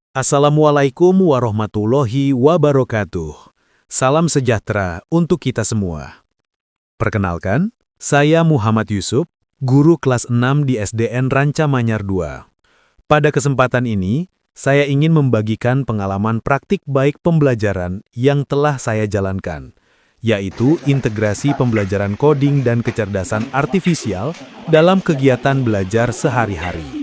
Assalamualaikum warahmatullahi wabarakatuh. Salam sejahtera untuk kita semua. Perkenalkan, saya Muhammad Yusuf, guru kelas 6 di SDN Ranca Manyar 2. Pada kesempatan ini, saya ingin membagikan pengalaman praktik baik pembelajaran yang telah saya jalankan, yaitu integrasi pembelajaran coding dan kecerdasan artifisial dalam kegiatan belajar sehari-hari.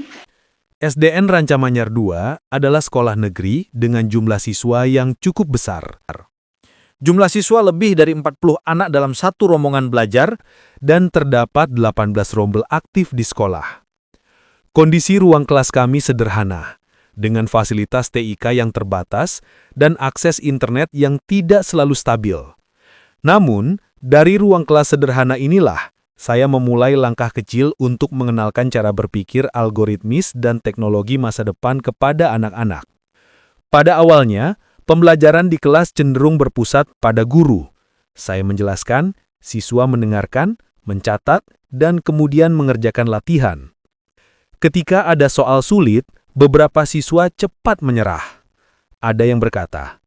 SDN Ranca Manyar 2 adalah sekolah negeri dengan jumlah siswa yang cukup besar. Jumlah siswa lebih dari 40 anak dalam satu rombongan belajar. Dan terdapat 18 rombel aktif di sekolah. Kondisi ruang kelas kami sederhana, dengan fasilitas TIK yang terbatas dan akses internet yang tidak selalu stabil. Namun, dari ruang kelas sederhana inilah, saya memulai langkah kecil untuk mengenalkan cara berpikir algoritmis dan teknologi masa depan kepada anak-anak. Pada awalnya, pembelajaran di kelas cenderung berpusat pada guru. Saya menjelaskan, siswa mendengarkan, mencatat, dan kemudian mengerjakan latihan. Ketika ada soal sulit, beberapa siswa cepat menyerah. Ada yang berkata,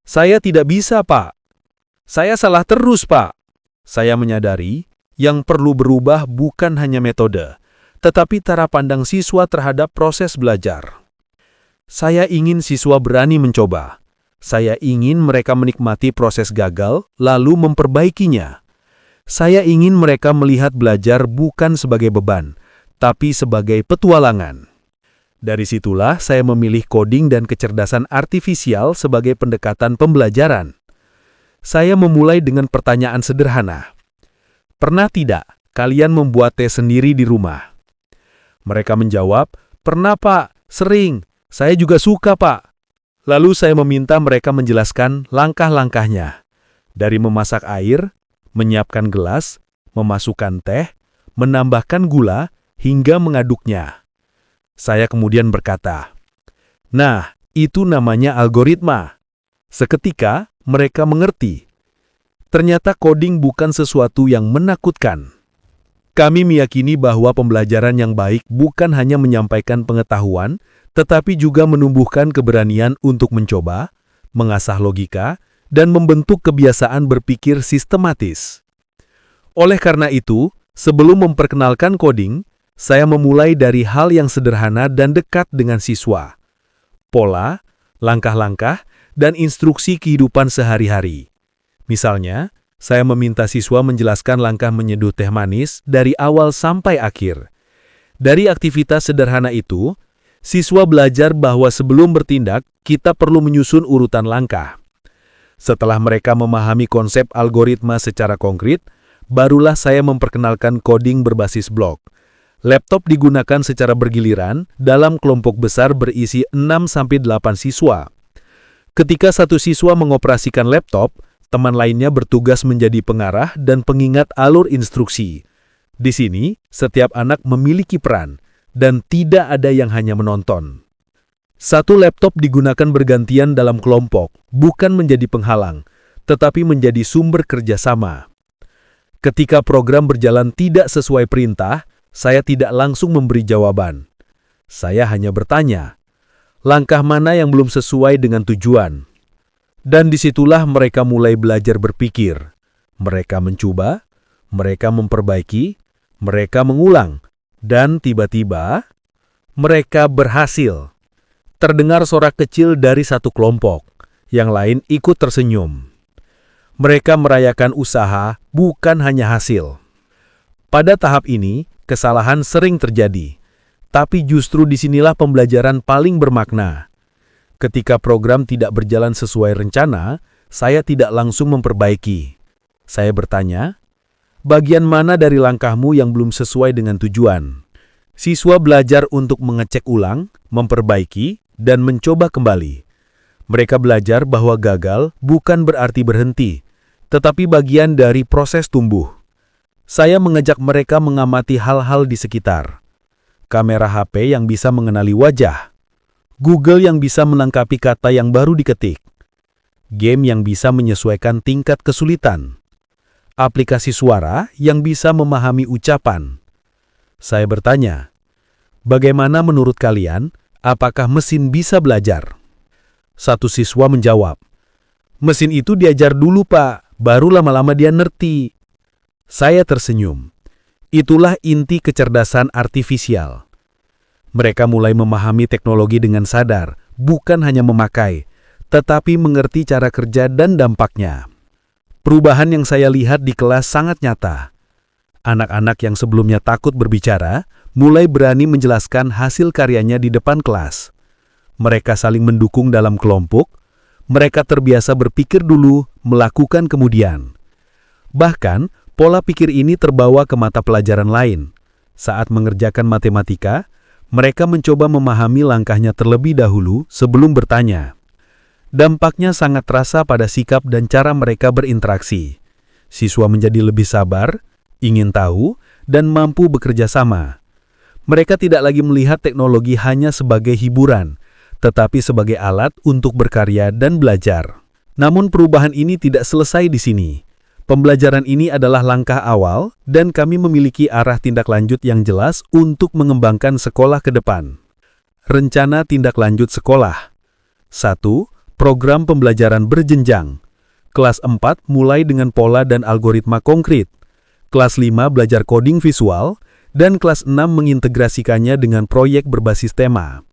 "Saya tidak bisa, Pak. Saya salah terus, Pak." Saya menyadari, yang perlu berubah bukan hanya metode, tetapi cara pandang siswa terhadap proses belajar. Saya ingin siswa berani mencoba. Saya ingin mereka menikmati proses gagal, lalu memperbaikinya. Saya ingin mereka melihat belajar bukan sebagai beban, tapi sebagai petualangan. Dari situlah saya memilih coding dan kecerdasan artifisial sebagai pendekatan pembelajaran. Saya memulai dengan pertanyaan sederhana. Pernah tidak kalian membuat teh sendiri di rumah? Mereka menjawab, "Pernah, Pak. Sering. Saya juga suka, Pak." Lalu saya meminta mereka menjelaskan langkah-langkahnya. Dari memasak air, menyiapkan gelas, memasukkan teh, menambahkan gula, hingga mengaduknya. Saya kemudian berkata, "Nah, itu namanya algoritma." Seketika, mereka mengerti. Ternyata coding bukan sesuatu yang menakutkan. Kami meyakini bahwa pembelajaran yang baik bukan hanya menyampaikan pengetahuan, tetapi juga menumbuhkan keberanian untuk mencoba, mengasah logika, dan membentuk kebiasaan berpikir sistematis. Oleh karena itu, sebelum memperkenalkan coding, saya memulai dari hal yang sederhana dan dekat dengan siswa. Pola, langkah-langkah, dan instruksi kehidupan sehari-hari. Misalnya, saya meminta siswa menjelaskan langkah menyeduh teh manis dari awal sampai akhir. Dari aktivitas sederhana itu, siswa belajar bahwa sebelum bertindak, kita perlu menyusun urutan langkah. Setelah mereka memahami konsep algoritma secara konkret, barulah saya memperkenalkan coding berbasis blok. Laptop digunakan secara bergiliran dalam kelompok besar berisi 6-8 siswa. Ketika satu siswa mengoperasikan laptop, teman lainnya bertugas menjadi pengarah dan pengingat alur instruksi. Di sini, setiap anak memiliki peran, dan tidak ada yang hanya menonton. Satu laptop digunakan bergantian dalam kelompok, bukan menjadi penghalang, tetapi menjadi sumber kerjasama. Ketika program berjalan tidak sesuai perintah, saya tidak langsung memberi jawaban. Saya hanya bertanya, langkah mana yang belum sesuai dengan tujuan? Dan disitulah mereka mulai belajar berpikir. Mereka mencoba, mereka memperbaiki, mereka mengulang, dan tiba-tiba mereka berhasil. Terdengar sorak kecil dari satu kelompok, yang lain ikut tersenyum. Mereka merayakan usaha, bukan hanya hasil. Pada tahap ini, kesalahan sering terjadi, tapi justru disinilah pembelajaran paling bermakna. Ketika program tidak berjalan sesuai rencana, saya tidak langsung memperbaiki. Saya bertanya, bagian mana dari langkahmu yang belum sesuai dengan tujuan? Siswa belajar untuk mengecek ulang, memperbaiki, dan mencoba kembali. Mereka belajar bahwa gagal bukan berarti berhenti, tetapi bagian dari proses tumbuh. Saya mengajak mereka mengamati hal-hal di sekitar. Kamera HP yang bisa mengenali wajah. Google yang bisa menangkapi kata yang baru diketik. Game yang bisa menyesuaikan tingkat kesulitan. Aplikasi suara yang bisa memahami ucapan. Saya bertanya, bagaimana menurut kalian apakah mesin bisa belajar? Satu siswa menjawab, mesin itu diajar dulu Pak, baru lama-lama dia ngerti. Saya tersenyum. Itulah inti kecerdasan artifisial. Mereka mulai memahami teknologi dengan sadar, bukan hanya memakai, tetapi mengerti cara kerja dan dampaknya. Perubahan yang saya lihat di kelas sangat nyata. Anak-anak yang sebelumnya takut berbicara, mulai berani menjelaskan hasil karyanya di depan kelas. Mereka saling mendukung dalam kelompok, mereka terbiasa berpikir dulu, melakukan kemudian. Bahkan, pola pikir ini terbawa ke mata pelajaran lain. Saat mengerjakan matematika, mereka mencoba memahami langkahnya terlebih dahulu sebelum bertanya. Dampaknya sangat terasa pada sikap dan cara mereka berinteraksi. Siswa menjadi lebih sabar, ingin tahu, dan mampu bekerja sama. Mereka tidak lagi melihat teknologi hanya sebagai hiburan, tetapi sebagai alat untuk berkarya dan belajar. Namun perubahan ini tidak selesai di sini. Pembelajaran ini adalah langkah awal, dan kami memiliki arah tindak lanjut yang jelas untuk mengembangkan sekolah ke depan. Rencana tindak lanjut sekolah. 1. Program pembelajaran berjenjang. Kelas 4 mulai dengan pola dan algoritma konkret. Kelas 5 belajar coding visual, dan kelas 6 mengintegrasikannya dengan proyek berbasis tema.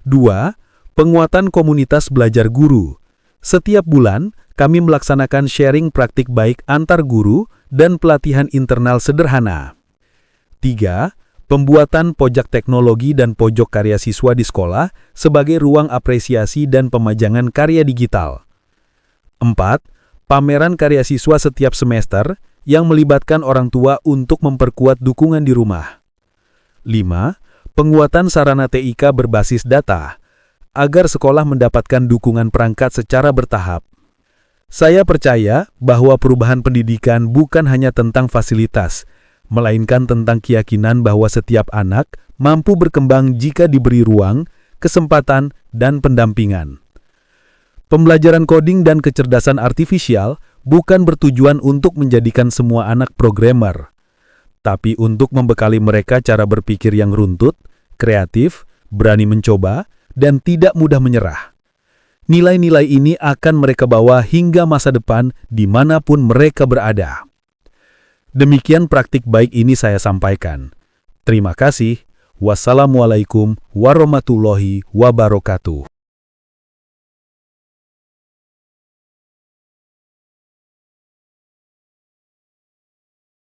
2. Penguatan komunitas belajar guru. Setiap bulan, kami melaksanakan sharing praktik baik antar guru dan pelatihan internal sederhana. 3. Pembuatan pojok teknologi dan pojok karya siswa di sekolah sebagai ruang apresiasi dan pemajangan karya digital. 4. Pameran karya siswa setiap semester yang melibatkan orang tua untuk memperkuat dukungan di rumah. 5. Penguatan sarana TIK berbasis data, agar sekolah mendapatkan dukungan perangkat secara bertahap. Saya percaya bahwa perubahan pendidikan bukan hanya tentang fasilitas, melainkan tentang keyakinan bahwa setiap anak mampu berkembang jika diberi ruang, kesempatan, dan pendampingan. Pembelajaran coding dan kecerdasan artifisial bukan bertujuan untuk menjadikan semua anak programmer, tapi untuk membekali mereka cara berpikir yang runtut, kreatif, berani mencoba, dan tidak mudah menyerah. Nilai-nilai ini akan mereka bawa hingga masa depan dimanapun mereka berada. Demikian praktik baik ini saya sampaikan. Terima kasih. Wassalamualaikum warahmatullahi wabarakatuh.